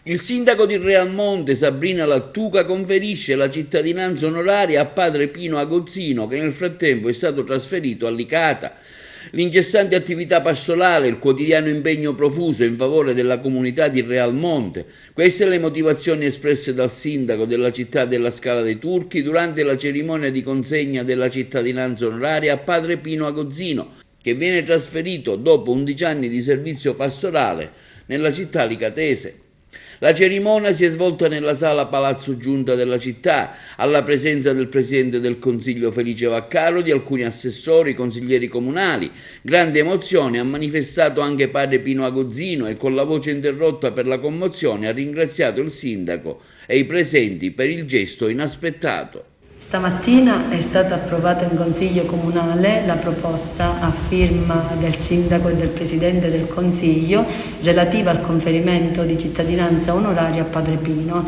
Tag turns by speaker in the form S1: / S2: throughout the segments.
S1: Il sindaco di Realmonte, Sabrina Lattuca, conferisce la cittadinanza onoraria a padre Pino Agozzino, che nel frattempo è stato trasferito a Licata. L'incessante attività pastorale, il quotidiano impegno profuso in favore della comunità di Realmonte. Queste le motivazioni espresse dal sindaco della città della Scala dei Turchi durante la cerimonia di consegna della cittadinanza onoraria a padre Pino Agozzino, che viene trasferito dopo 11 anni di servizio pastorale nella città licatese. La cerimonia si è svolta nella sala Palazzo Giunta della città, alla presenza del Presidente del Consiglio Felice Vaccaro, di alcuni assessori, consiglieri comunali. Grande emozione ha manifestato anche padre Pino Agozzino e con la voce interrotta per la commozione ha ringraziato il sindaco e i presenti per il gesto inaspettato.
S2: Stamattina è stata approvata in Consiglio Comunale la proposta a firma del Sindaco e del Presidente del Consiglio relativa al conferimento di cittadinanza onoraria a Padre Pino,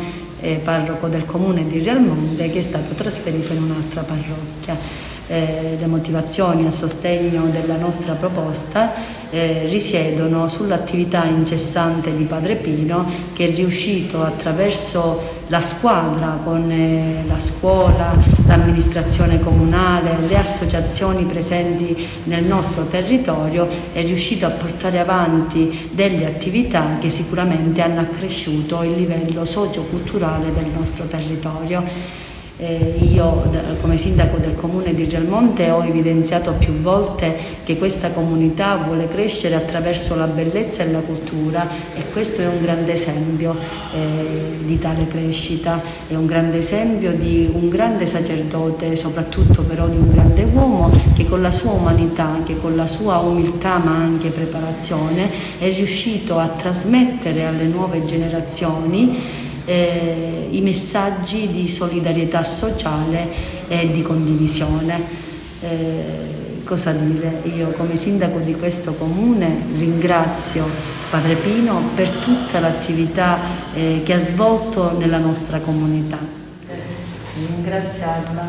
S2: parroco del Comune di Realmonte, che è stato trasferito in un'altra parrocchia. Le motivazioni a sostegno della nostra proposta risiedono sull'attività incessante di Padre Pino, che è riuscito attraverso la squadra con la scuola, l'amministrazione comunale, le associazioni presenti nel nostro territorio, è riuscito a portare avanti delle attività che sicuramente hanno accresciuto il livello socio-culturale del nostro territorio. Io come sindaco del comune di Realmonte ho evidenziato più volte che questa comunità vuole crescere attraverso la bellezza e la cultura, e questo è un grande esempio di tale crescita, è un grande esempio di un grande sacerdote, soprattutto però di un grande uomo che con la sua umanità, che con la sua umiltà ma anche preparazione è riuscito a trasmettere alle nuove generazioni i messaggi di solidarietà sociale e di condivisione. Cosa dire? Io come sindaco di questo comune ringrazio Padre Pino per tutta l'attività che ha svolto nella nostra comunità. Ringraziarla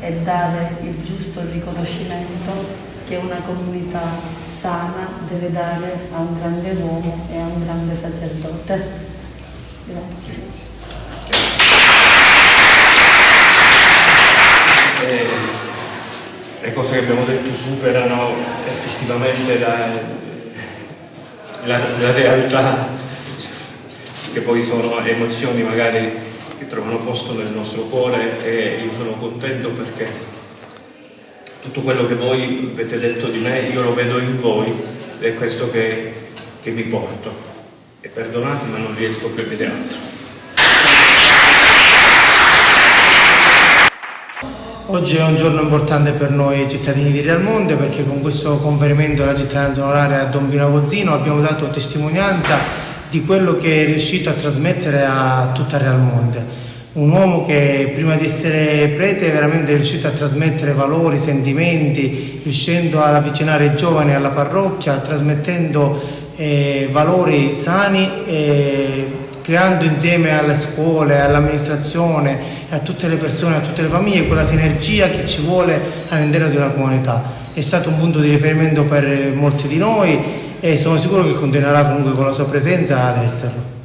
S2: e dare il giusto riconoscimento che una comunità sana deve dare a un grande uomo e a un grande sacerdote. Grazie.
S3: Le cose che abbiamo detto superano effettivamente la realtà, che poi sono emozioni magari che trovano posto nel nostro cuore, e io sono contento perché tutto quello che voi avete detto di me io lo vedo in voi, ed è questo che mi porto. E perdonate, ma non riesco più a vedere altro.
S4: Oggi è un giorno importante per noi cittadini di Realmonte, perché con questo conferimento della cittadinanza onoraria a Don Pino Agozzino abbiamo dato testimonianza di quello che è riuscito a trasmettere a tutta Realmonte. Un uomo che prima di essere prete veramente è riuscito a trasmettere valori, sentimenti, riuscendo ad avvicinare i giovani alla parrocchia, trasmettendo valori sani, creando insieme alle scuole, all'amministrazione, a tutte le persone, a tutte le famiglie, quella sinergia che ci vuole all'interno di una comunità. È stato un punto di riferimento per molti di noi e sono sicuro che continuerà comunque con la sua presenza ad esserlo.